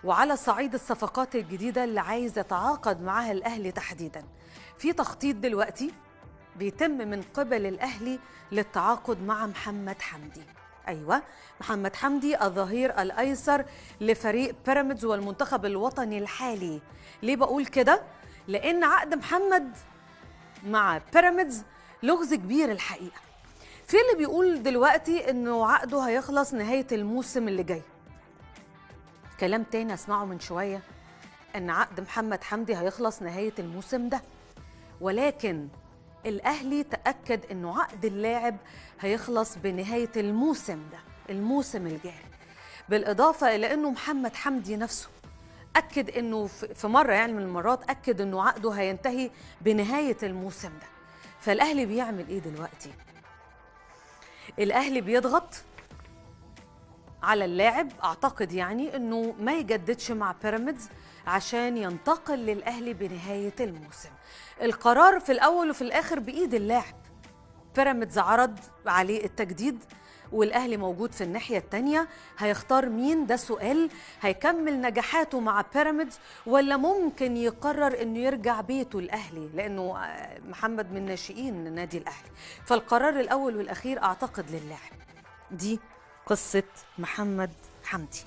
وعلى صعيد الصفقات الجديدة اللي عايز يتعاقد معها الأهلي تحديداً، في تخطيط دلوقتي بيتم من قبل الأهلي للتعاقد مع محمد حمدي. أيوة، محمد حمدي الظهير الأيسر لفريق بيراميدز والمنتخب الوطني الحالي. ليه بقول كده؟ لأن عقد محمد مع بيراميدز لغز كبير الحقيقة. في اللي بيقول دلوقتي إنه عقده هيخلص نهاية الموسم اللي جاي. كلام تاني أسمعه من شوية إن عقد محمد حمدي هيخلص نهاية الموسم ده، ولكن الأهلي تأكد إنه عقد اللاعب هيخلص بنهاية الموسم ده، الموسم الجاي. بالإضافة إلى إنه محمد حمدي نفسه أكد إنه في مرة يعني من المرات أكد إنه عقده هينتهي بنهاية الموسم ده. فالأهلي بيعمل إيه دلوقتي؟ الأهلي بيضغط على اللاعب، أعتقد يعني إنه ما يجددش مع بيراميدز عشان ينتقل للأهلي بنهاية الموسم. القرار في الأول وفي الآخر بإيد اللاعب. بيراميدز عرض عليه التجديد والأهلي موجود في الناحية التانية، هيختار مين؟ ده سؤال. هيكمل نجاحاته مع بيراميدز ولا ممكن يقرر إنه يرجع بيته الأهلي، لأنه محمد من ناشئين نادي الأهلي. فالقرار الأول والأخير أعتقد للاعب. دي قصة محمد حمدي.